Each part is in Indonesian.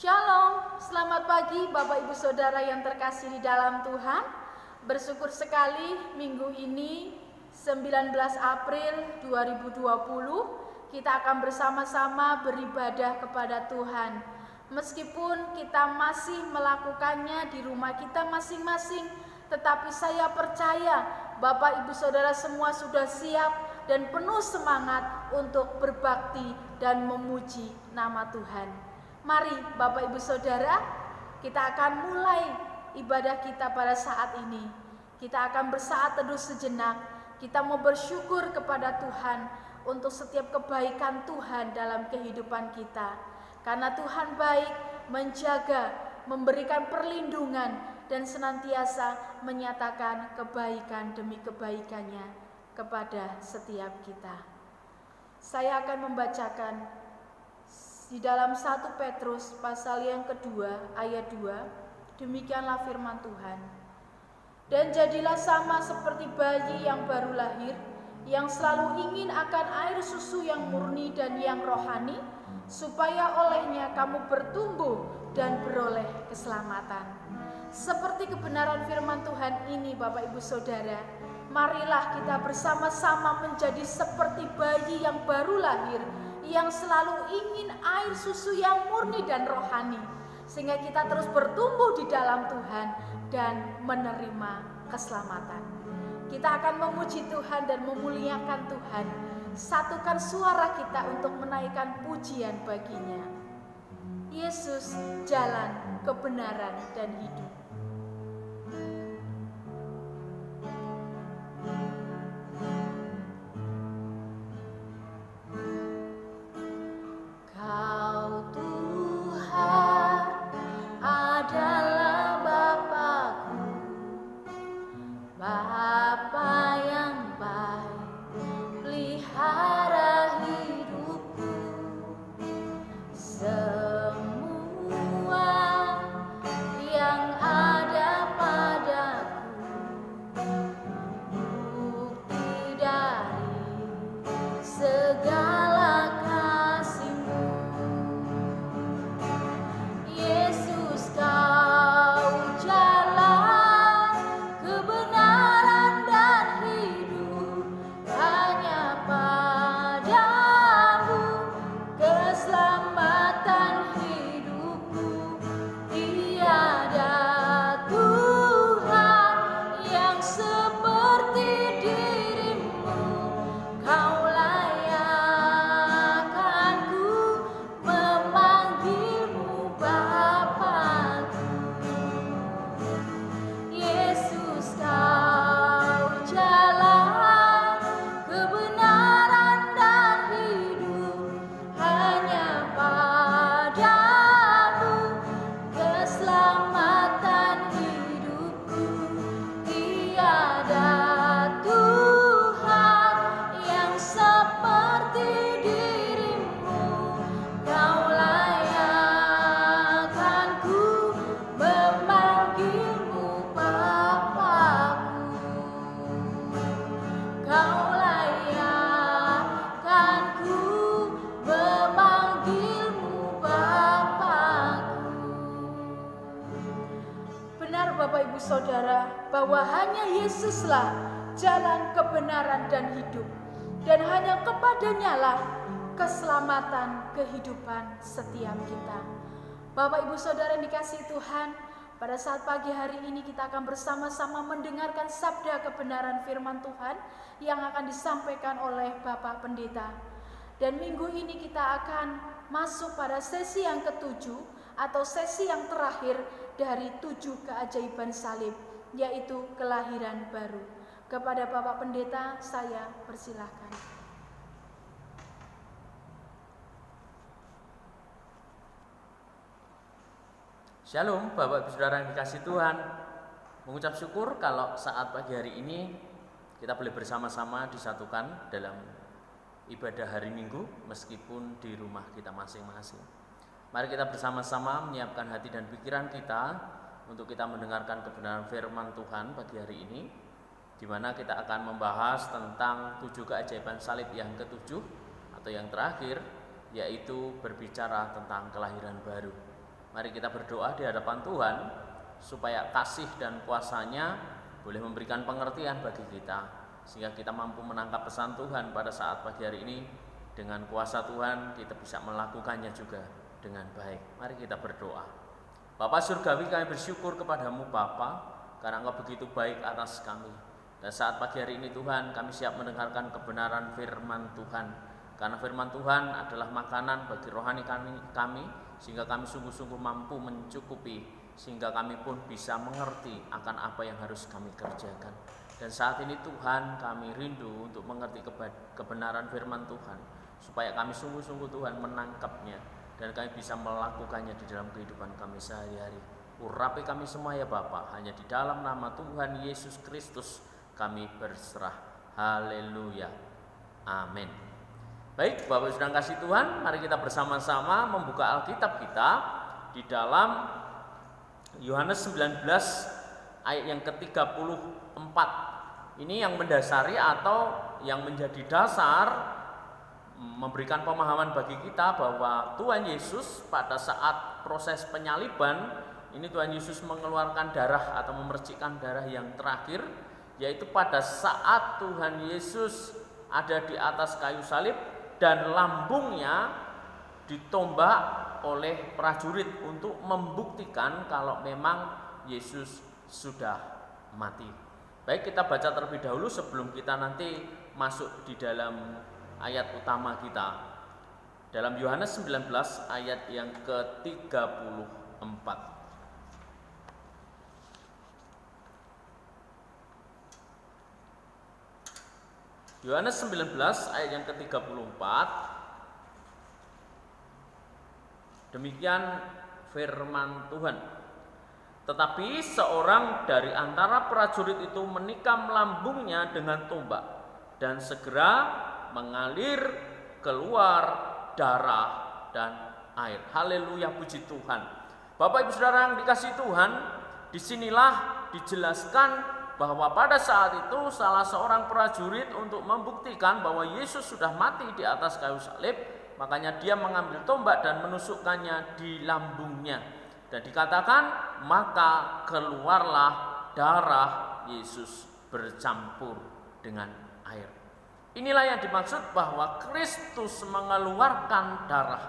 Shalom, selamat pagi Bapak Ibu Saudara yang terkasih di dalam Tuhan. Bersyukur sekali minggu ini 19 April 2020 kita akan bersama-sama beribadah kepada Tuhan. Meskipun kita masih melakukannya di rumah kita masing-masing, tetapi saya percaya Bapak Ibu Saudara semua sudah siap dan penuh semangat untuk berbakti dan memuji nama Tuhan. Mari Bapak Ibu Saudara, kita akan mulai ibadah kita pada saat ini. Kita akan bersaat teduh sejenak. Kita mau bersyukur kepada Tuhan untuk setiap kebaikan Tuhan dalam kehidupan kita. Karena Tuhan baik, menjaga, memberikan perlindungan, dan senantiasa menyatakan kebaikan demi kebaikannya kepada setiap kita. Saya akan membacakan di dalam 1 Petrus pasal yang kedua ayat 2, demikianlah firman Tuhan. Dan jadilah sama seperti bayi yang baru lahir, yang selalu ingin akan air susu yang murni dan yang rohani, supaya olehnya kamu bertumbuh dan beroleh keselamatan. Seperti kebenaran firman Tuhan ini Bapak Ibu Saudara, marilah kita bersama-sama menjadi seperti bayi yang baru lahir, yang selalu ingin air susu yang murni dan rohani, sehingga kita terus bertumbuh di dalam Tuhan dan menerima keselamatan. Kita akan memuji Tuhan dan memuliakan Tuhan. Satukan suara kita untuk menaikkan pujian baginya. Yesus, jalan, kebenaran, dan hidup. Saudara, bahwa hanya Yesuslah jalan kebenaran dan hidup, dan hanya kepadanya lah keselamatan kehidupan setiap kita. Bapak Ibu Saudara yang dikasihi Tuhan, pada saat pagi hari ini kita akan bersama-sama mendengarkan sabda kebenaran firman Tuhan yang akan disampaikan oleh Bapak Pendeta. Dan minggu ini kita akan masuk pada sesi yang ketujuh atau sesi yang terakhir dari 7 keajaiban salib, yaitu kelahiran baru. Kepada Bapak Pendeta saya persilahkan. Shalom Bapak Ibu Saudara yang dikasihi Tuhan. Mengucap syukur kalau saat pagi hari ini kita boleh bersama-sama disatukan dalam ibadah hari Minggu meskipun di rumah kita masing-masing. Mari kita bersama-sama menyiapkan hati dan pikiran kita untuk kita mendengarkan kebenaran firman Tuhan pagi hari ini, di mana kita akan membahas tentang 7 keajaiban salib yang ketujuh atau yang terakhir, yaitu berbicara tentang kelahiran baru. Mari kita berdoa di hadapan Tuhan supaya kasih dan kuasa-Nya boleh memberikan pengertian bagi kita, sehingga kita mampu menangkap pesan Tuhan pada saat pagi hari ini. Dengan kuasa Tuhan kita bisa melakukannya juga dengan baik. Mari kita berdoa. Bapa Surgawi, kami bersyukur kepadamu Bapa, karena Engkau begitu baik atas kami. Dan saat pagi hari ini Tuhan, kami siap mendengarkan kebenaran firman Tuhan, karena firman Tuhan adalah makanan bagi rohani kami, sehingga kami sungguh-sungguh mampu mencukupi, sehingga kami pun bisa mengerti akan apa yang harus kami kerjakan. Dan saat ini Tuhan, kami rindu untuk mengerti kebenaran firman Tuhan, supaya kami sungguh-sungguh Tuhan menangkapnya, dan kami bisa melakukannya di dalam kehidupan kami sehari-hari. Urapi kami semua ya Bapa, hanya di dalam nama Tuhan Yesus Kristus kami berserah. Haleluya. Amin. Baik, Bapak Ibu sedang kasih Tuhan, mari kita bersama-sama membuka Alkitab kita di dalam Yohanes 19 ayat yang ke-34. Ini yang mendasari atau yang menjadi dasar memberikan pemahaman bagi kita bahwa Tuhan Yesus pada saat proses penyaliban ini, Tuhan Yesus mengeluarkan darah atau memercikkan darah yang terakhir, yaitu pada saat Tuhan Yesus ada di atas kayu salib dan lambungnya ditombak oleh prajurit untuk membuktikan kalau memang Yesus sudah mati. Baik, kita baca terlebih dahulu sebelum kita nanti masuk di dalam ayat utama kita. Dalam Yohanes 19 ayat yang ke-34. Yohanes 19 ayat yang ke-34. Demikian firman Tuhan. Tetapi seorang dari antara prajurit itu menikam lambungnya dengan tombak, dan segera mengalir keluar darah dan air. Haleluya, puji Tuhan. Bapak Ibu Saudara yang dikasihi Tuhan, disinilah dijelaskan bahwa pada saat itu salah seorang prajurit untuk membuktikan bahwa Yesus sudah mati di atas kayu salib, makanya dia mengambil tombak dan menusukkannya di lambungnya. Dan dikatakan, maka keluarlah darah Yesus bercampur dengan air. Inilah yang dimaksud bahwa Kristus mengeluarkan darah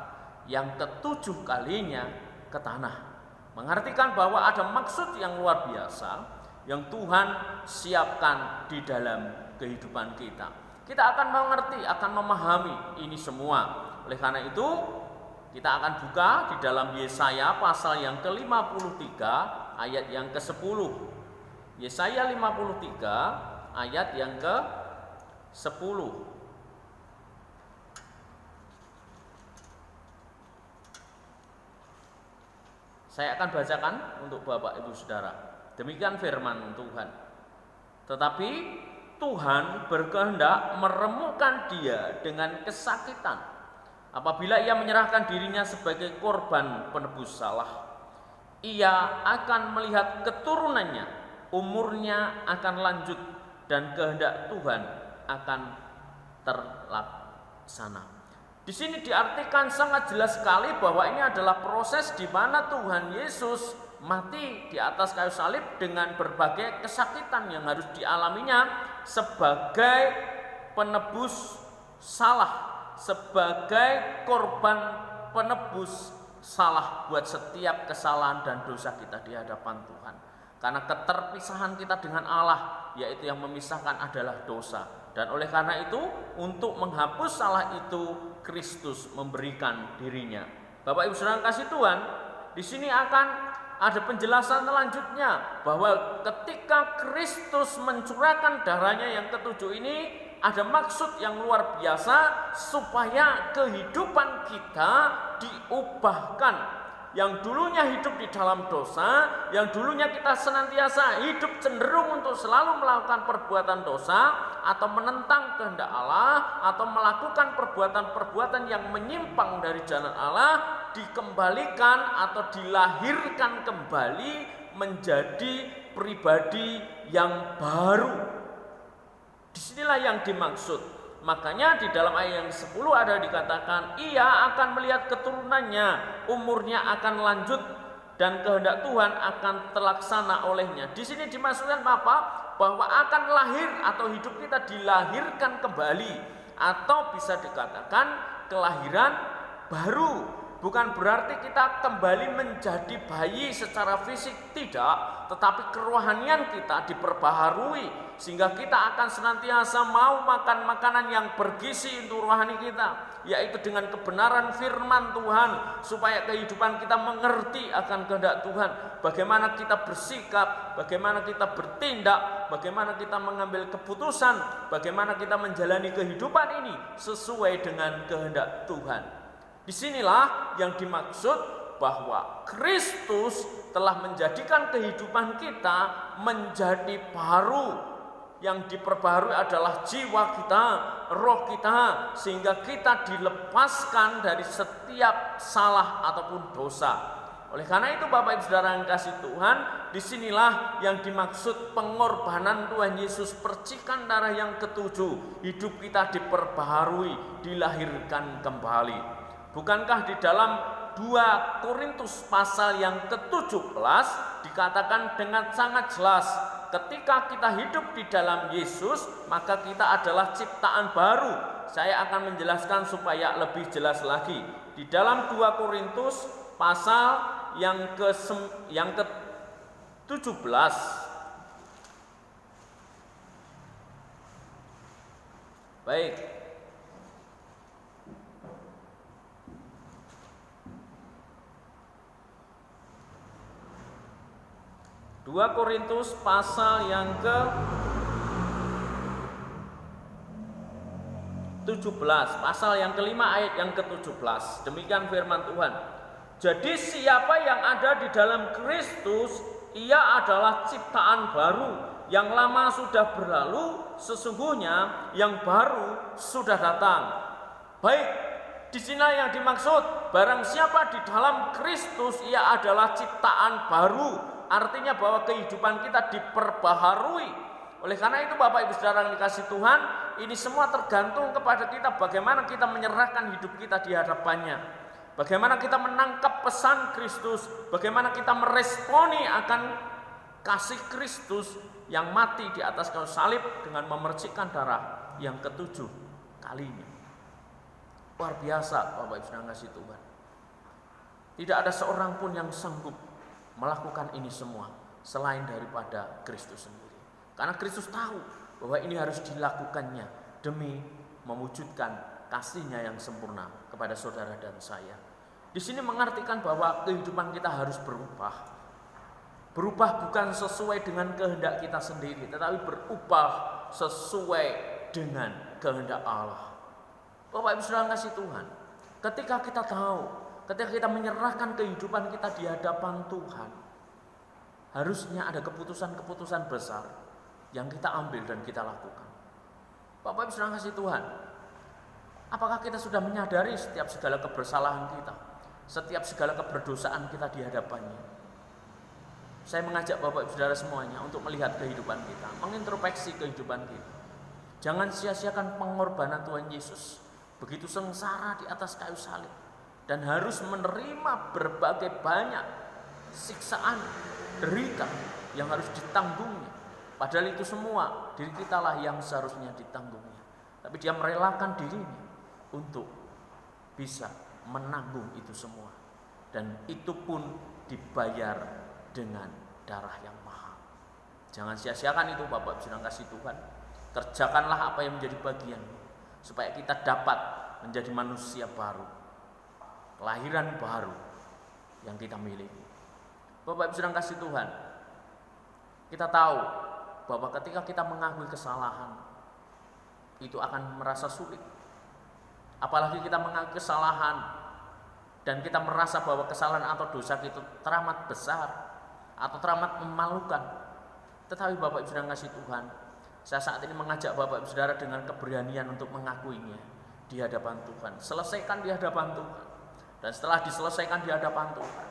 yang ke-7 kalinya ke tanah. Mengartikan bahwa ada maksud yang luar biasa yang Tuhan siapkan di dalam kehidupan kita. Kita akan mengerti, akan memahami ini semua. Oleh karena itu, kita akan buka di dalam Yesaya pasal yang ke-53 ayat yang ke-10. Yesaya 53 ayat yang ke-10. Saya akan bacakan untuk Bapak Ibu Saudara. Demikian firman Tuhan. Tetapi Tuhan berkehendak meremukkan dia dengan kesakitan apabila ia menyerahkan dirinya sebagai korban penebus salah. Ia akan melihat keturunannya, umurnya akan lanjut, dan kehendak Tuhan akan terlaksana. Di sini diartikan sangat jelas sekali bahwa ini adalah proses di mana Tuhan Yesus mati di atas kayu salib dengan berbagai kesakitan yang harus dialaminya sebagai penebus salah, sebagai korban penebus salah buat setiap kesalahan dan dosa kita di hadapan Tuhan. Karena keterpisahan kita dengan Allah, yaitu yang memisahkan adalah dosa. Dan oleh karena itu, untuk menghapus salah itu, Kristus memberikan dirinya. Bapak Ibu Saudara kasih Tuhan, di sini akan ada penjelasan selanjutnya bahwa ketika Kristus mencurahkan darahnya yang ke-7 ini, ada maksud yang luar biasa supaya kehidupan kita diubahkan. Yang dulunya hidup di dalam dosa, yang dulunya kita senantiasa hidup cenderung untuk selalu melakukan perbuatan dosa atau menentang kehendak Allah atau melakukan perbuatan-perbuatan yang menyimpang dari jalan Allah, dikembalikan atau dilahirkan kembali menjadi pribadi yang baru. Disinilah yang dimaksud. Makanya di dalam ayat yang 10 ada dikatakan, ia akan melihat keturunannya, umurnya akan lanjut dan kehendak Tuhan akan terlaksana olehnya. Di sini dimaksudkan apa? Bahwa akan lahir atau hidup kita dilahirkan kembali, atau bisa dikatakan kelahiran baru. Bukan berarti kita kembali menjadi bayi secara fisik, tidak, tetapi kerohanian kita diperbaharui sehingga kita akan senantiasa mau makan makanan yang bergizi untuk rohani kita, yaitu dengan kebenaran firman Tuhan, supaya kehidupan kita mengerti akan kehendak Tuhan, bagaimana kita bersikap, bagaimana kita bertindak, bagaimana kita mengambil keputusan, bagaimana kita menjalani kehidupan ini sesuai dengan kehendak Tuhan. Disinilah yang dimaksud bahwa Kristus telah menjadikan kehidupan kita menjadi baru. Yang diperbarui adalah jiwa kita, roh kita, sehingga kita dilepaskan dari setiap salah ataupun dosa. Oleh karena itu Bapak Ibu Saudara yang kasih Tuhan, disinilah yang dimaksud pengorbanan Tuhan Yesus, percikan darah yang ketujuh, hidup kita diperbaharui, dilahirkan kembali. Bukankah di dalam 2 Korintus pasal yang ke-17 dikatakan dengan sangat jelas, ketika kita hidup di dalam Yesus, maka kita adalah ciptaan baru. Saya akan menjelaskan supaya lebih jelas lagi. Di dalam 2 Korintus pasal yang ke-17, baik, 2 Korintus pasal yang ke-17, pasal yang ke-5 ayat yang ke-17. Demikian firman Tuhan. Jadi siapa yang ada di dalam Kristus, ia adalah ciptaan baru. Yang lama sudah berlalu, sesungguhnya yang baru sudah datang. Baik, di sini yang dimaksud, barang siapa di dalam Kristus, ia adalah ciptaan baru. Artinya bahwa kehidupan kita diperbaharui. Oleh karena itu Bapak Ibu Saudara yang dikasih Tuhan, ini semua tergantung kepada kita, bagaimana kita menyerahkan hidup kita di hadapannya, bagaimana kita menangkap pesan Kristus, bagaimana kita meresponi akan kasih Kristus yang mati di atas kayu salib dengan memercikkan darah yang ke-7 kalinya. Luar biasa Bapak Ibu Saudara yang dikasih Tuhan. Tidak ada seorang pun yang sanggup melakukan ini semua selain daripada Kristus sendiri. Karena Kristus tahu bahwa ini harus dilakukannya demi mewujudkan kasih-Nya yang sempurna kepada saudara dan saya. Di sini mengartikan bahwa kehidupan kita harus berubah. Berubah bukan sesuai dengan kehendak kita sendiri, tetapi berubah sesuai dengan kehendak Allah. Bapak Ibu Saudara kasih Tuhan, ketika kita tahu, ketika kita menyerahkan kehidupan kita di hadapan Tuhan, harusnya ada keputusan-keputusan besar yang kita ambil dan kita lakukan. Bapak Ibu Saudara kasih Tuhan, apakah kita sudah menyadari setiap segala kebersalahan kita, setiap segala keberdosaan kita di hadapannya? Saya mengajak Bapak Ibu Saudara semuanya untuk melihat kehidupan kita, mengintrospeksi kehidupan kita. Jangan sia-siakan pengorbanan Tuhan Yesus, begitu sengsara di atas kayu salib, dan harus menerima berbagai banyak siksaan, derita yang harus ditanggungnya. Padahal itu semua diri kita lah yang seharusnya ditanggungnya. Tapi dia merelakan dirinya untuk bisa menanggung itu semua. Dan itu pun dibayar dengan darah yang mahal. Jangan sia-siakan itu Bapak Saudara kasih Tuhan. Kerjakanlah apa yang menjadi bagianmu, supaya kita dapat menjadi manusia baru, kelahiran baru yang kita miliki. Bapak Ibu Saudara kasih Tuhan, kita tahu bahwa ketika kita mengakui kesalahan, itu akan merasa sulit. Apalagi kita mengakui kesalahan dan kita merasa bahwa kesalahan atau dosa itu teramat besar atau teramat memalukan. Tetapi Bapak Ibu Saudara kasih Tuhan, saya saat ini mengajak Bapak Ibu Saudara dengan keberanian untuk mengakuinya di hadapan Tuhan. Selesaikan di hadapan Tuhan. Dan setelah diselesaikan di hadapan Tuhan,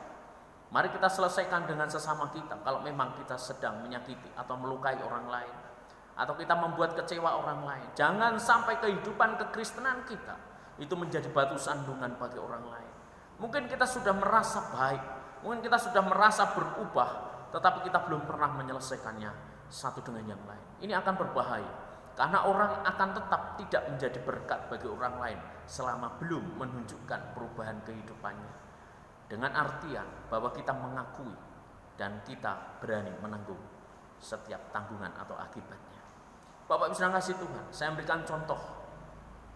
mari kita selesaikan dengan sesama kita. Kalau memang kita sedang menyakiti atau melukai orang lain, atau kita membuat kecewa orang lain. Jangan sampai kehidupan kekristenan kita itu menjadi batu sandungan bagi orang lain. Mungkin kita sudah merasa baik, mungkin kita sudah merasa berubah, tetapi kita belum pernah menyelesaikannya satu dengan yang lain. Ini akan berbahaya, karena orang akan tetap tidak menjadi berkat bagi orang lain selama belum menunjukkan perubahan kehidupannya. Dengan artian bahwa kita mengakui dan kita berani menanggung setiap tanggungan atau akibatnya. Bapak Ibu saudara kasih Tuhan, saya memberikan contoh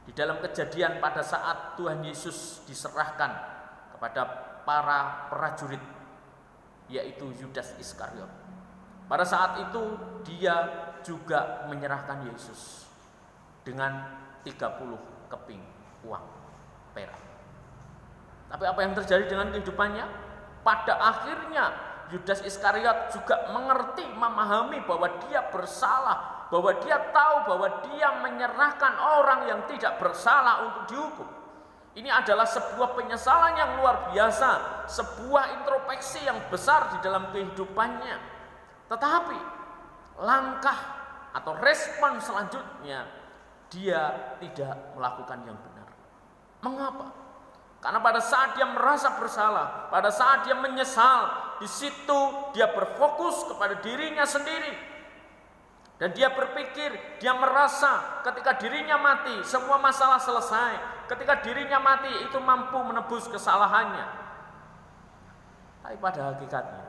di dalam Kejadian pada saat Tuhan Yesus diserahkan kepada para prajurit, yaitu Yudas Iskariot. Pada saat itu dia juga menyerahkan Yesus dengan 30 keping uang perak. Tapi apa yang terjadi dengan kehidupannya? Pada akhirnya Yudas Iskariot juga mengerti, memahami bahwa dia bersalah, bahwa dia tahu bahwa dia menyerahkan orang yang tidak bersalah untuk dihukum. Ini adalah sebuah penyesalan yang luar biasa, sebuah introspeksi yang besar di dalam kehidupannya. Tetapi langkah atau respon selanjutnya, dia tidak melakukan yang benar. Mengapa? Karena pada saat dia merasa bersalah, pada saat dia menyesal, di situ dia berfokus kepada dirinya sendiri. Dan dia berpikir, dia merasa ketika dirinya mati, semua masalah selesai. Ketika dirinya mati, itu mampu menebus kesalahannya. Tapi pada hakikatnya,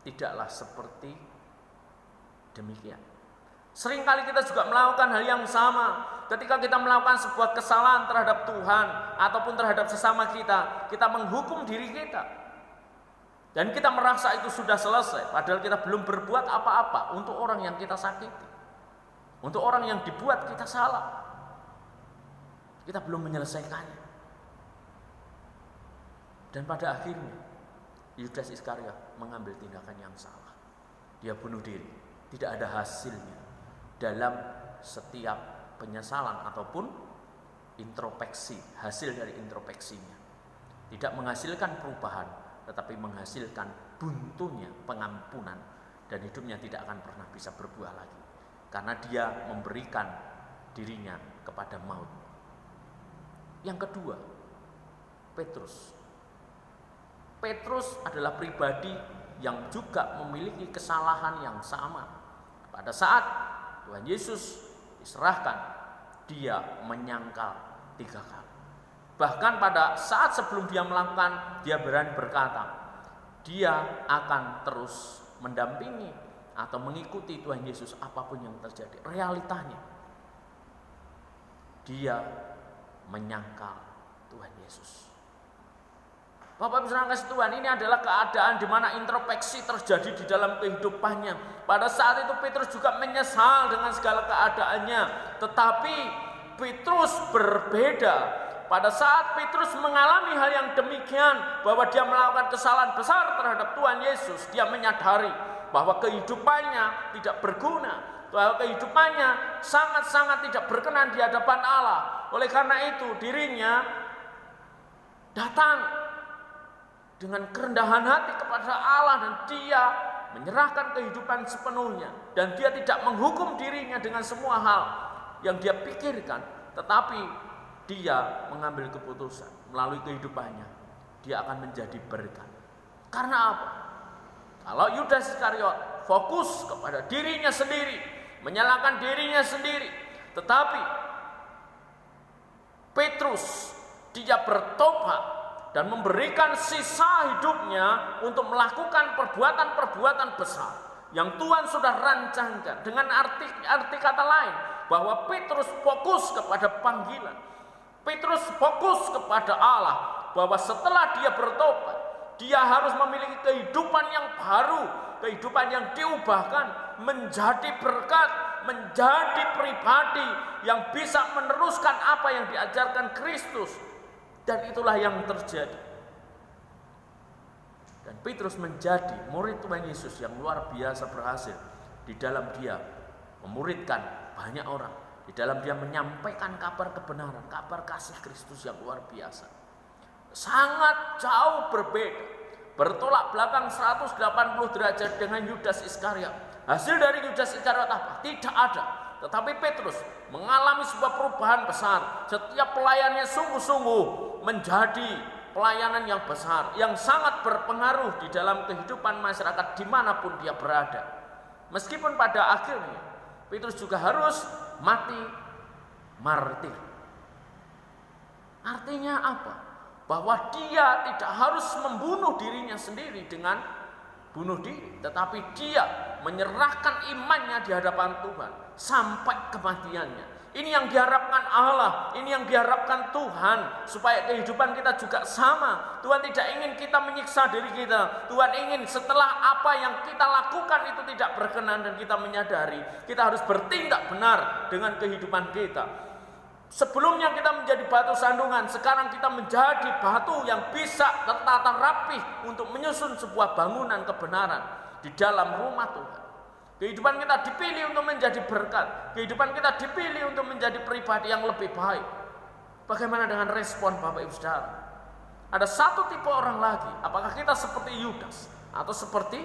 tidaklah seperti demikian. Seringkali kita juga melakukan hal yang sama. Ketika kita melakukan sebuah kesalahan terhadap Tuhan ataupun terhadap sesama kita, kita menghukum diri kita. Dan kita merasa itu sudah selesai, padahal kita belum berbuat apa-apa untuk orang yang kita sakiti, untuk orang yang dibuat kita salah. Kita belum menyelesaikannya. Dan pada akhirnya Yudas Iskariot mengambil tindakan yang salah. Dia bunuh diri. Tidak ada hasilnya dalam setiap penyesalan ataupun introspeksi, hasil dari introspeksinya. Tidak menghasilkan perubahan, tetapi menghasilkan buntunya pengampunan, dan hidupnya tidak akan pernah bisa berbuah lagi karena dia memberikan dirinya kepada maut. Yang kedua, Petrus adalah pribadi yang juga memiliki kesalahan yang sama. Pada saat Tuhan Yesus diserahkan, dia menyangkal 3 kali. Bahkan pada saat sebelum dia melakukan, dia berani berkata, dia akan terus mendampingi atau mengikuti Tuhan Yesus apapun yang terjadi. Realitanya, dia menyangkal Tuhan Yesus. Bapak Ibu saudara kasih Tuhan, ini adalah keadaan di mana introspeksi terjadi di dalam kehidupannya. Pada saat itu Petrus juga menyesal dengan segala keadaannya. Tetapi Petrus berbeda. Pada saat Petrus mengalami hal yang demikian, bahwa dia melakukan kesalahan besar terhadap Tuhan Yesus, dia menyadari bahwa kehidupannya tidak berguna, bahwa kehidupannya sangat-sangat tidak berkenan di hadapan Allah. Oleh karena itu dirinya datang dengan kerendahan hati kepada Allah, dan dia menyerahkan kehidupan sepenuhnya, dan dia tidak menghukum dirinya dengan semua hal yang dia pikirkan, tetapi dia mengambil keputusan melalui kehidupannya, dia akan menjadi berkat. Karena apa? Kalau Yudas Iskariot fokus kepada dirinya sendiri, menyalahkan dirinya sendiri, tetapi Petrus dia bertobat dan memberikan sisa hidupnya untuk melakukan perbuatan-perbuatan besar yang Tuhan sudah rancangkan. Dengan arti kata lain, bahwa Petrus fokus kepada panggilan, Petrus fokus kepada Allah, bahwa setelah dia bertobat, dia harus memiliki kehidupan yang baru, kehidupan yang diubahkan menjadi berkat, menjadi pribadi yang bisa meneruskan apa yang diajarkan Kristus. Dan itulah yang terjadi. Dan Petrus menjadi murid Tuhan Yesus yang luar biasa berhasil di dalam dia memuridkan banyak orang, di dalam dia menyampaikan kabar kebenaran, kabar kasih Kristus yang luar biasa. Sangat jauh berbeda, bertolak belakang 180 derajat dengan Yudas Iskariot. Hasil dari Yudas Iskariot apa? Tidak ada. Tetapi Petrus mengalami sebuah perubahan besar. Setiap pelayannya sungguh-sungguh menjadi pelayanan yang besar, yang sangat berpengaruh di dalam kehidupan masyarakat dimanapun dia berada. Meskipun pada akhirnya Petrus juga harus mati martir. Artinya apa? Bahwa dia tidak harus membunuh dirinya sendiri dengan bunuh diri, tetapi dia menyerahkan imannya di hadapan Tuhan sampai kematiannya. Ini yang diharapkan Allah, ini yang diharapkan Tuhan, supaya kehidupan kita juga sama. Tuhan tidak ingin kita menyiksa diri kita. Tuhan ingin setelah apa yang kita lakukan itu tidak berkenan dan kita menyadari, kita harus bertindak benar dengan kehidupan kita. Sebelumnya kita menjadi batu sandungan, sekarang kita menjadi batu yang bisa tertata rapih untuk menyusun sebuah bangunan kebenaran di dalam rumah Tuhan. Kehidupan kita dipilih untuk menjadi berkat. Kehidupan kita dipilih untuk menjadi pribadi yang lebih baik. Bagaimana dengan respon Bapak Ibu Saudara? Ada satu tipe orang lagi. Apakah kita seperti Yudas atau seperti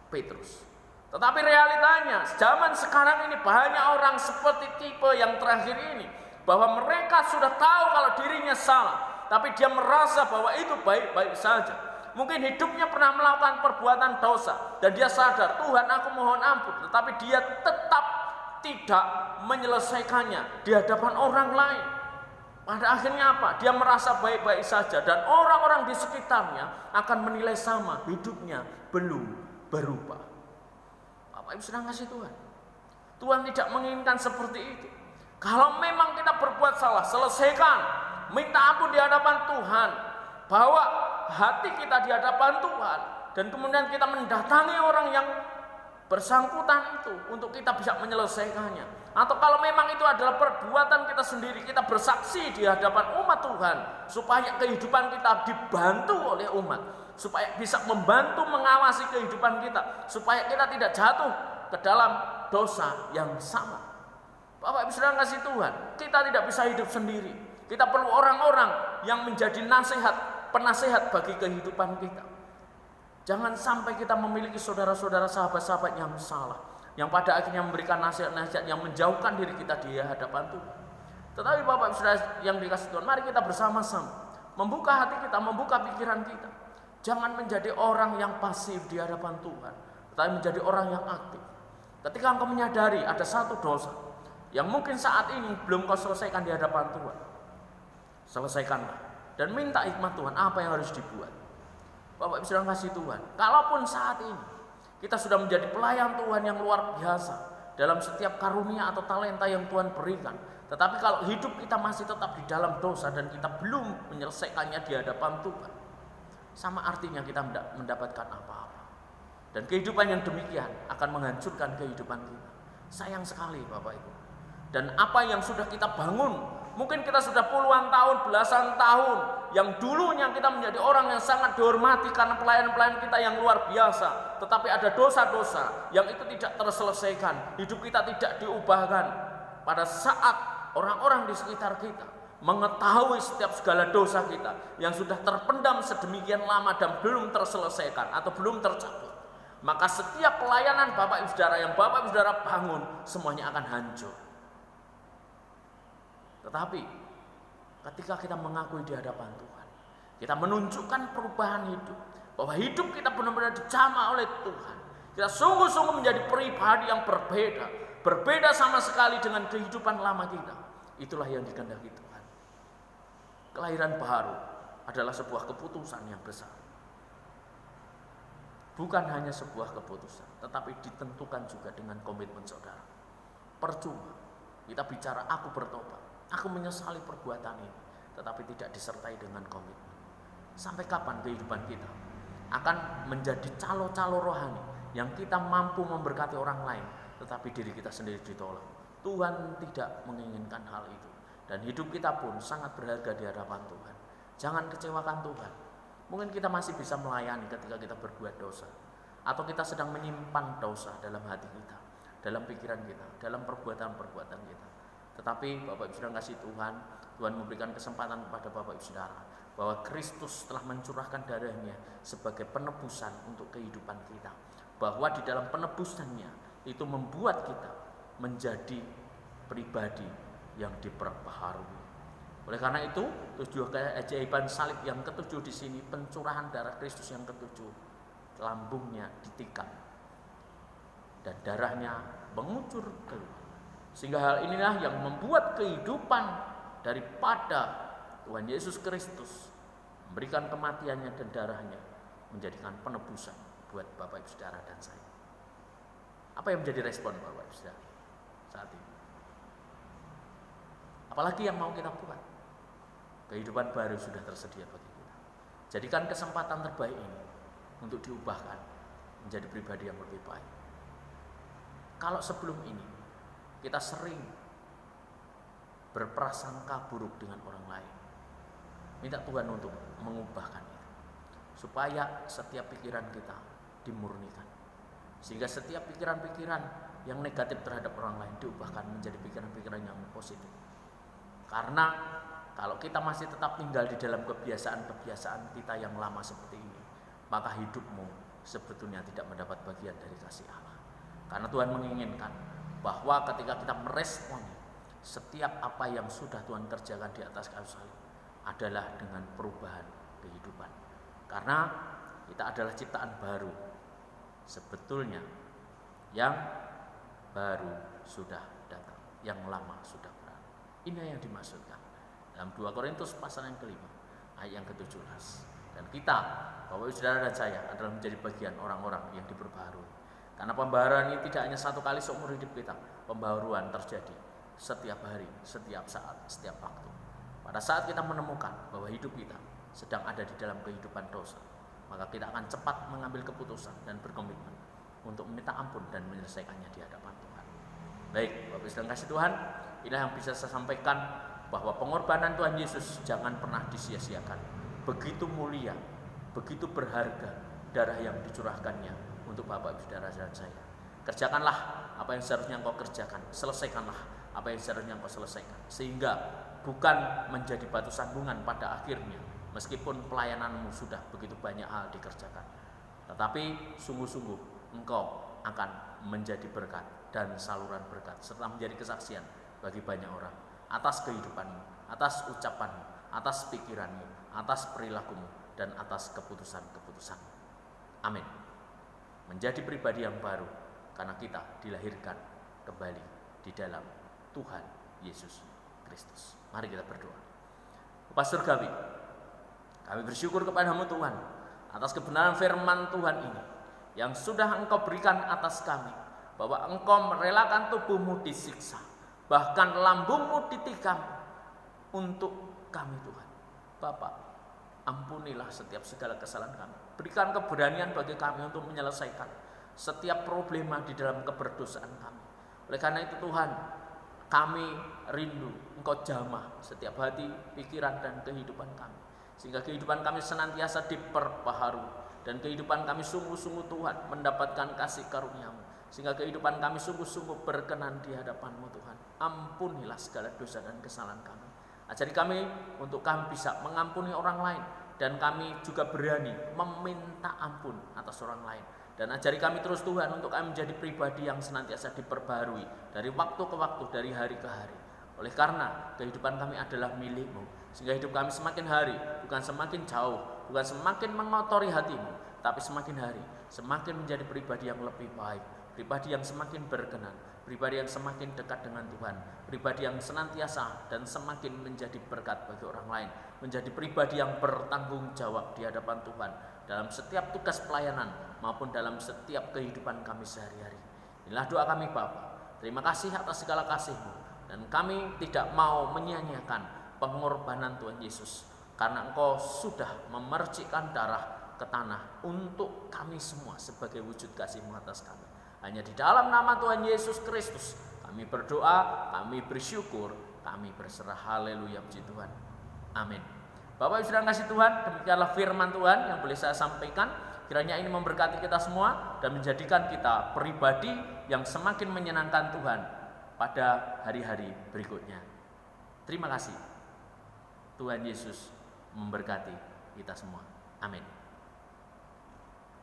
Petrus? Tetapi realitanya zaman sekarang ini banyak orang seperti tipe yang terakhir ini. Bahwa mereka sudah tahu kalau dirinya salah, tapi dia merasa bahwa itu baik-baik saja. Mungkin hidupnya pernah melakukan perbuatan dosa dan dia sadar, Tuhan aku mohon ampun, tetapi dia tetap tidak menyelesaikannya di hadapan orang lain. Pada akhirnya apa? Dia merasa baik-baik saja dan orang-orang di sekitarnya akan menilai sama, hidupnya belum berubah. Bapak Ibu sedang kasih Tuhan. Tuhan tidak menginginkan seperti itu. Kalau memang kita berbuat salah, selesaikan, minta ampun di hadapan Tuhan. Bawa hati kita di hadapan Tuhan dan kemudian kita mendatangi orang yang bersangkutan itu untuk kita bisa menyelesaikannya. Atau kalau memang itu adalah perbuatan kita sendiri, kita bersaksi di hadapan umat Tuhan supaya kehidupan kita dibantu oleh umat, supaya bisa membantu mengawasi kehidupan kita, supaya kita tidak jatuh ke dalam dosa yang sama. Bapak Ibu Saudara kasih Tuhan, kita tidak bisa hidup sendiri. Kita perlu orang-orang yang menjadi penasehat bagi kehidupan kita. Jangan sampai kita memiliki saudara-saudara, sahabat-sahabat yang salah, yang pada akhirnya memberikan nasihat-nasihat yang menjauhkan diri kita di hadapan Tuhan. Tetapi Bapak Ibu Saudara yang dikasih Tuhan, mari kita bersama-sama membuka hati kita, membuka pikiran kita. Jangan menjadi orang yang pasif di hadapan Tuhan, tetapi menjadi orang yang aktif. Ketika engkau menyadari ada satu dosa yang mungkin saat ini belum kau selesaikan di hadapan Tuhan, selesaikanlah dan minta hikmat Tuhan apa yang harus dibuat. Bapak Ibu Saudara kasih Tuhan, kalaupun saat ini kita sudah menjadi pelayan Tuhan yang luar biasa dalam setiap karunia atau talenta yang Tuhan berikan, tetapi kalau hidup kita masih tetap di dalam dosa dan kita belum menyelesaikannya di hadapan Tuhan, sama artinya kita tidak mendapatkan apa-apa. Dan kehidupan yang demikian akan menghancurkan kehidupan kita. Sayang sekali Bapak Ibu. Dan apa yang sudah kita bangun, mungkin kita sudah puluhan tahun, belasan tahun, yang dulunya kita menjadi orang yang sangat dihormati karena pelayan-pelayan kita yang luar biasa, tetapi ada dosa-dosa yang itu tidak terselesaikan, hidup kita tidak diubahkan. Pada saat orang-orang di sekitar kita mengetahui setiap segala dosa kita yang sudah terpendam sedemikian lama dan belum terselesaikan atau belum tercabut, maka setiap pelayanan Bapak Ibu Saudara yang Bapak Ibu Saudara bangun semuanya akan hancur. Tetapi ketika kita mengakui di hadapan Tuhan, kita menunjukkan perubahan hidup, bahwa hidup kita benar-benar dijamah oleh Tuhan. Kita sungguh-sungguh menjadi pribadi yang berbeda sama sekali dengan kehidupan lama kita. Itulah yang dikehendaki Tuhan. Kelahiran baru adalah sebuah keputusan yang besar. Bukan hanya sebuah keputusan, tetapi ditentukan juga dengan komitmen saudara. Percuma kita bicara aku bertobat, aku menyesali perbuatan ini, tetapi tidak disertai dengan komitmen. Sampai kapan kehidupan kita akan menjadi calo-calo rohani yang kita mampu memberkati orang lain, tetapi diri kita sendiri ditolak? Tuhan tidak menginginkan hal itu. Dan hidup kita pun sangat berharga di hadapan Tuhan. Jangan kecewakan Tuhan. Mungkin kita masih bisa melayani ketika kita berbuat dosa, atau kita sedang menyimpan dosa dalam hati kita, dalam pikiran kita, dalam perbuatan-perbuatan kita. Tetapi Bapak Ibu Saudara kasih Tuhan, Tuhan memberikan kesempatan kepada Bapak Ibu Saudara. bahwa Kristus telah mencurahkan darahnya sebagai penebusan untuk kehidupan kita. Bahwa di dalam penebusannya itu membuat kita menjadi pribadi yang diperbaharui. Oleh karena itu, tujuh keajaiban salib yang ketujuh di sini, pencurahan darah Kristus yang ketujuh, lambungnya ditikam dan darahnya mengucur keluar. Sehingga hal inilah yang membuat kehidupan daripada Tuhan Yesus Kristus memberikan kematiannya dan darahnya menjadikan penebusan buat Bapak Ibu Saudara dan saya. Apa yang menjadi respon Bapak Ibu Saudara saat ini? Apalagi yang mau kita buat? Kehidupan baru sudah tersedia bagi kita. Jadikan kesempatan terbaik ini untuk diubahkan menjadi pribadi yang lebih baik. Kalau sebelum ini kita sering berprasangka buruk dengan orang lain, minta Tuhan untuk mengubahkan itu, supaya setiap pikiran kita dimurnikan, sehingga setiap pikiran-pikiran yang negatif terhadap orang lain diubahkan menjadi pikiran-pikiran yang positif. Karena kalau kita masih tetap tinggal di dalam kebiasaan-kebiasaan kita yang lama seperti ini, maka hidupmu sebetulnya tidak mendapat bagian dari kasih Allah. Karena Tuhan menginginkan bahwa ketika kita merespon setiap apa yang sudah Tuhan kerjakan di atas kayu salib adalah dengan perubahan kehidupan. Karena kita adalah ciptaan baru. Sebetulnya yang baru sudah datang, yang lama sudah berlalu. Ini yang dimaksudkan dalam 2 Korintus pasal yang kelima ayat yang ke-17. Dan kita, Bapak Ibu Saudara dan saya, adalah menjadi bagian orang-orang yang diperbaharui. Karena pembaharuan ini tidak hanya satu kali seumur hidup kita. Pembaharuan terjadi setiap hari, setiap saat, setiap waktu. Pada saat kita menemukan bahwa hidup kita sedang ada di dalam kehidupan dosa, maka kita akan cepat mengambil keputusan dan berkomitmen untuk meminta ampun dan menyelesaikannya di hadapan Tuhan. Baik, Bapak Ibu sedang kasih Tuhan, inilah yang bisa saya sampaikan, bahwa pengorbanan Tuhan Yesus jangan pernah disia-siakan. Begitu mulia, begitu berharga darah yang dicurahkannya untuk Bapak Ibu Saudara dan saya. Kerjakanlah apa yang seharusnya engkau kerjakan, selesaikanlah apa yang seharusnya engkau selesaikan, sehingga bukan menjadi batu sandungan pada akhirnya, meskipun pelayananmu sudah begitu banyak hal dikerjakan, tetapi sungguh-sungguh engkau akan menjadi berkat dan saluran berkat, serta menjadi kesaksian bagi banyak orang atas kehidupanmu, atas ucapanmu, atas pikiranmu, atas perilakumu, dan atas keputusan-keputusanmu. Amin. Menjadi pribadi yang baru karena kita dilahirkan kembali di dalam Tuhan Yesus Kristus. Mari kita berdoa. Bapa Surgawi, kami bersyukur kepadamu Tuhan atas kebenaran firman Tuhan ini yang sudah Engkau berikan atas kami, bahwa Engkau merelakan tubuhmu disiksa, bahkan lambungmu ditikam untuk kami Tuhan. Bapa, ampunilah setiap segala kesalahan kami. Berikan keberanian bagi kami untuk menyelesaikan setiap problema di dalam keberdosaan kami. Oleh karena itu Tuhan, kami rindu Engkau jamah setiap hati, pikiran, dan kehidupan kami, sehingga kehidupan kami senantiasa diperbaharui, dan kehidupan kami sungguh-sungguh Tuhan mendapatkan kasih karunia-Mu, sehingga kehidupan kami sungguh-sungguh berkenan di hadapan-Mu Tuhan. Ampunilah segala dosa dan kesalahan kami. Ajari kami untuk kami bisa mengampuni orang lain, dan kami juga berani meminta ampun atas orang lain. Dan ajari kami terus Tuhan untuk kami menjadi pribadi yang senantiasa diperbarui dari waktu ke waktu, dari hari ke hari. Oleh karena kehidupan kami adalah milik-Mu, sehingga hidup kami semakin hari bukan semakin jauh, bukan semakin mengotori hati-Mu, tapi semakin hari semakin menjadi pribadi yang lebih baik, pribadi yang semakin berkenan, pribadi yang semakin dekat dengan Tuhan, pribadi yang senantiasa dan semakin menjadi berkat bagi orang lain, menjadi pribadi yang bertanggung jawab di hadapan Tuhan dalam setiap tugas pelayanan maupun dalam setiap kehidupan kami sehari-hari. Inilah doa kami Bapa. Terima kasih atas segala kasih-Mu, dan kami tidak mau menyia-nyiakan pengorbanan Tuhan Yesus, karena Engkau sudah memercikkan darah ke tanah untuk kami semua sebagai wujud kasih-Mu atas kami. Hanya di dalam nama Tuhan Yesus Kristus kami berdoa, kami bersyukur, kami berserah. Haleluya, puji Tuhan. Amin. Bapak Ibu Saudara kasih Tuhan, demikianlah firman Tuhan yang boleh saya sampaikan. Kiranya ini memberkati kita semua dan menjadikan kita pribadi yang semakin menyenangkan Tuhan pada hari-hari berikutnya. Terima kasih. Tuhan Yesus memberkati kita semua. Amin.